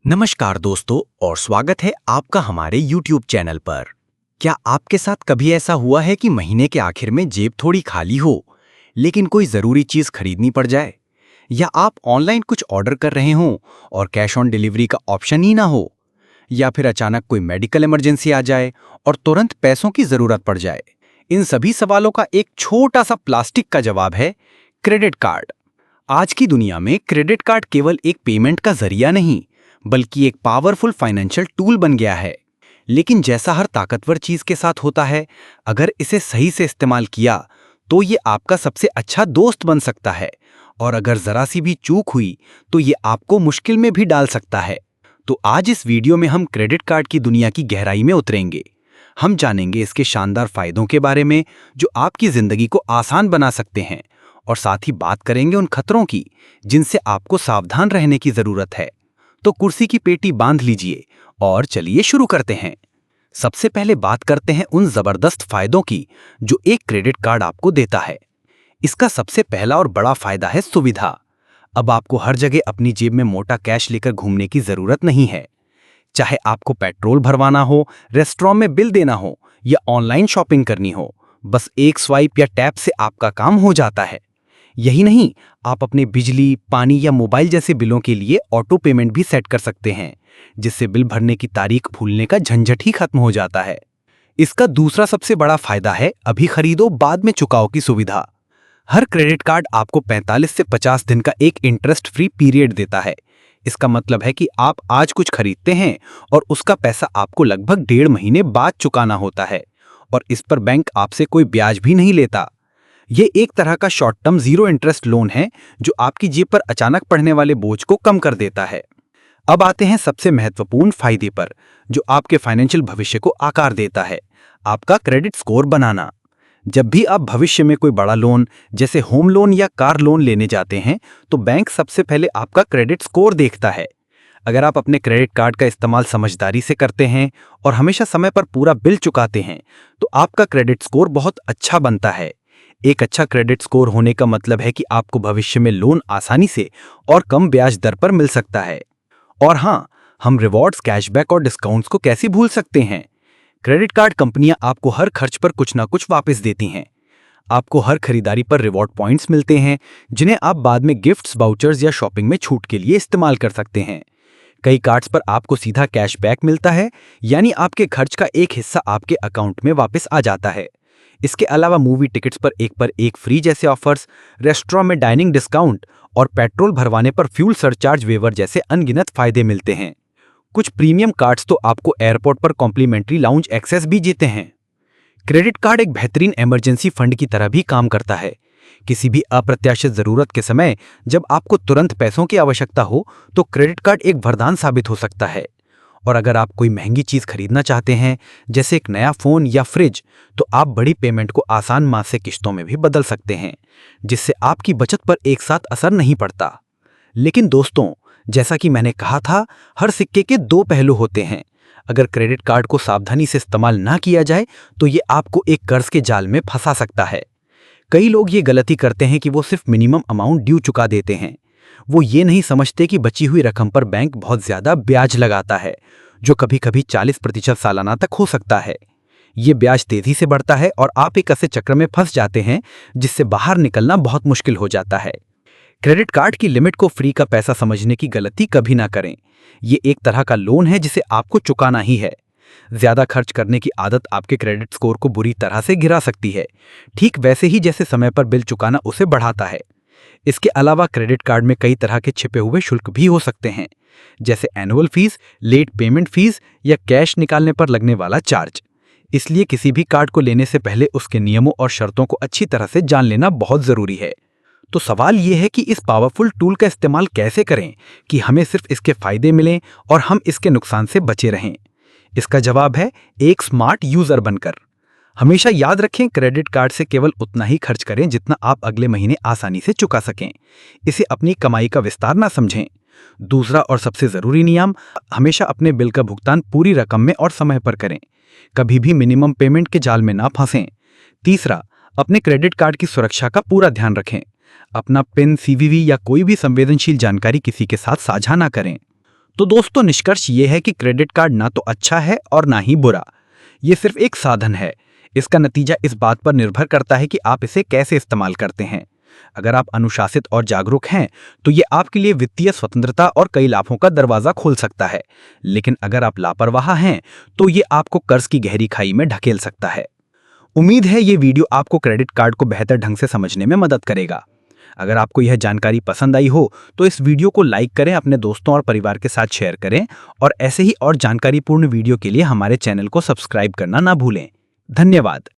नमस्कार दोस्तों और स्वागत है आपका हमारे YouTube चैनल पर। क्या आपके साथ कभी ऐसा हुआ है कि महीने के आखिर में जेब थोड़ी खाली हो, लेकिन कोई ज़रूरी चीज़ खरीदनी पड़ जाए? या आप ऑनलाइन कुछ ऑर्डर कर रहे हों और कैश ऑन डिलीवरी का ऑप्शन ही ना हो? या फिर अचानक कोई मेडिकल इमरजेंसी आ जाए और तुरंत पैसों की ज़रूरत पड़ जाए? इन सभी सवालों का एक छोटा सा प्लास्टिक का जवाब है क्रेडिट कार्ड। आज की दुनिया में क्रेडिट कार्ड केवल एक पेमेंट का जरिया नहीं, बल्कि एक पावरफुल फाइनेंशियल टूल बन गया है। लेकिन जैसा हर ताकतवर चीज के साथ होता है, अगर इसे सही से इस्तेमाल किया तो ये आपका सबसे अच्छा दोस्त बन सकता है, और अगर जरा सी भी चूक हुई तो ये आपको मुश्किल में भी डाल सकता है। तो आज इस वीडियो में हम क्रेडिट कार्ड की दुनिया की गहराई में उतरेंगे। हम जानेंगे इसके शानदार फायदों के बारे में जो आपकी जिंदगी को आसान बना सकते हैं, और साथ ही बात करेंगे उन खतरों की जिनसे आपको सावधान रहने की जरूरत है। तो कुर्सी की पेटी बांध लीजिए और चलिए शुरू करते हैं। सबसे पहले बात करते हैं उन जबरदस्त फायदों की जो एक क्रेडिट कार्ड आपको देता है। इसका सबसे पहला और बड़ा फायदा है सुविधा। अब आपको हर जगह अपनी जेब में मोटा कैश लेकर घूमने की जरूरत नहीं है। चाहे आपको पेट्रोल भरवाना हो, रेस्टोरेंट में बिल देना हो या ऑनलाइन शॉपिंग करनी हो, बस एक स्वाइप या टैप से आपका काम हो जाता है। यही नहीं, आप अपने बिजली, पानी या मोबाइल जैसे बिलों के लिए ऑटो पेमेंट भी सेट कर सकते हैं, जिससे बिल भरने की तारीख भूलने का झंझट ही खत्म हो जाता है। इसका दूसरा सबसे बड़ा फायदा है अभी खरीदो बाद में चुकाओ की सुविधा। हर क्रेडिट कार्ड आपको 45 से 50 दिन का एक इंटरेस्ट फ्री पीरियड देता है। इसका मतलब है कि आप आज कुछ खरीदते हैं और उसका पैसा आपको लगभग 1.5 महीने बाद चुकाना होता है, और इस पर बैंक आपसे कोई ब्याज भी नहीं लेता। ये एक तरह का short term zero interest loan है जो आपकी जेब पर अचानक पड़ने वाले बोझ को कम कर देता है। अब आते हैं सबसे महत्वपूर्ण फायदे पर जो आपके फाइनेंशियल भविष्य को आकार देता है, आपका क्रेडिट स्कोर बनाना। जब भी आप भविष्य में कोई बड़ा लोन जैसे होम लोन या कार लोन लेने जाते हैं, तो बैंक सबसे पहले आपका क्रेडिट स्कोर देखता है। अगर आप अपने क्रेडिट कार्ड का इस्तेमाल समझदारी से करते हैं और हमेशा समय पर पूरा बिल चुकाते हैं, तो आपका क्रेडिट स्कोर बहुत अच्छा बनता है। एक अच्छा क्रेडिट स्कोर होने का मतलब है कि आपको भविष्य में लोन आसानी से और कम ब्याज दर पर मिल सकता है। और हाँ, हम रिवॉर्ड्स, कैशबैक और डिस्काउंट्स को कैसे भूल सकते हैं। क्रेडिट कार्ड कंपनियां आपको हर खर्च पर कुछ ना कुछ वापस देती हैं। आपको हर खरीदारी पर रिवॉर्ड पॉइंट्स मिलते हैं, जिन्हें आप बाद में गिफ्ट्स, वाउचर्स या शॉपिंग में छूट के लिए इस्तेमाल कर सकते हैं। कई कार्ड्स पर आपको सीधा कैशबैक मिलता है, यानी आपके खर्च का एक हिस्सा आपके अकाउंट में वापस आ जाता है। इसके अलावा मूवी टिकट्स पर एक फ्री जैसे ऑफर्स, रेस्टोरेंट में डाइनिंग डिस्काउंट और पेट्रोल भरवाने पर फ्यूल सरचार्ज वेवर जैसे अनगिनत फायदे मिलते हैं। कुछ प्रीमियम कार्ड्स तो आपको एयरपोर्ट पर कॉम्प्लीमेंट्री लाउंज एक्सेस भी जीते हैं। क्रेडिट कार्ड एक बेहतरीन इमरजेंसी फंड की तरह भी काम करता है। किसी भी अप्रत्याशित जरूरत के समय जब आपको तुरंत पैसों की आवश्यकता हो, तो क्रेडिट कार्ड एक वरदान साबित हो सकता है। और अगर आप कोई महंगी चीज खरीदना चाहते हैं, जैसे एक नया फोन या फ्रिज, तो आप बड़ी पेमेंट को आसान मासिक किश्तों में भी बदल सकते हैं, जिससे आपकी बचत पर एक साथ असर नहीं पड़ता। लेकिन दोस्तों, जैसा कि मैंने कहा था, हर सिक्के के दो पहलू होते हैं। अगर क्रेडिट कार्ड को सावधानी से इस्तेमाल ना किया जाए, तो ये आपको एक कर्ज के जाल में फंसा सकता है। कई लोग ये गलती करते हैं कि वो सिर्फ मिनिमम अमाउंट ड्यू चुका देते हैं। वो ये नहीं समझते कि बची हुई रकम पर बैंक बहुत ज्यादा ब्याज लगाता है, जो कभी कभी 40% सालाना तक हो सकता है। ये ब्याज तेजी से बढ़ता है और आप एक ऐसे चक्र में फंस जाते हैं जिससे बाहर निकलना बहुत मुश्किल हो जाता है। क्रेडिट कार्ड की लिमिट को फ्री का पैसा समझने की गलती कभी ना करें। ये एक तरह का लोन है जिसे आपको चुकाना ही है। ज्यादा खर्च करने की आदत आपके क्रेडिट स्कोर को बुरी तरह से गिरा सकती है, ठीक वैसे ही जैसे समय पर बिल चुकाना उसे बढ़ाता है। इसके अलावा क्रेडिट कार्ड में कई तरह के छिपे हुए शुल्क भी हो सकते हैं, जैसे annual fees, late payment fees या कैश निकालने पर लगने वाला चार्ज। इसलिए किसी भी कार्ड को लेने से पहले उसके नियमों और शर्तों को अच्छी तरह से जान लेना बहुत जरूरी है। तो सवाल यह है कि इस पावरफुल टूल का इस्तेमाल कैसे करें कि हमें सिर्फ इसके फायदे मिलें और हम इसके नुकसान से बचे रहें। इसका जवाब है एक स्मार्ट यूजर बनकर। हमेशा याद रखें, क्रेडिट कार्ड से केवल उतना ही खर्च करें जितना आप अगले महीने आसानी से चुका सकें। इसे अपनी कमाई का विस्तार ना समझें। दूसरा और सबसे जरूरी नियम, हमेशा अपने बिल का भुगतान पूरी रकम में और समय पर करें। कभी भी मिनिमम पेमेंट के जाल में ना फंसें। तीसरा, अपने क्रेडिट कार्ड की सुरक्षा का पूरा ध्यान रखें। अपना पिन, सीवीवी या कोई भी संवेदनशील जानकारी किसी के साथ साझा ना करें। तो दोस्तों निष्कर्ष ये है कि क्रेडिट कार्ड ना तो अच्छा है और ना ही बुरा। ये सिर्फ एक साधन है। इसका नतीजा इस बात पर निर्भर करता है कि आप इसे कैसे इस्तेमाल करते हैं। अगर आप अनुशासित और जागरूक हैं तो ये आपके लिए वित्तीय स्वतंत्रता और कई लाभों का दरवाजा खोल सकता है। लेकिन अगर आप लापरवाह हैं तो ये आपको कर्ज की गहरी खाई में ढकेल सकता है। उम्मीद है ये वीडियो आपको क्रेडिट कार्ड को बेहतर ढंग से समझने में मदद करेगा। अगर आपको यह जानकारी पसंद आई हो तो इस वीडियो को लाइक करें, अपने दोस्तों और परिवार के साथ शेयर करें और ऐसे ही और जानकारीपूर्ण वीडियो के लिए हमारे चैनल को सब्सक्राइब करना ना भूलें। धन्यवाद।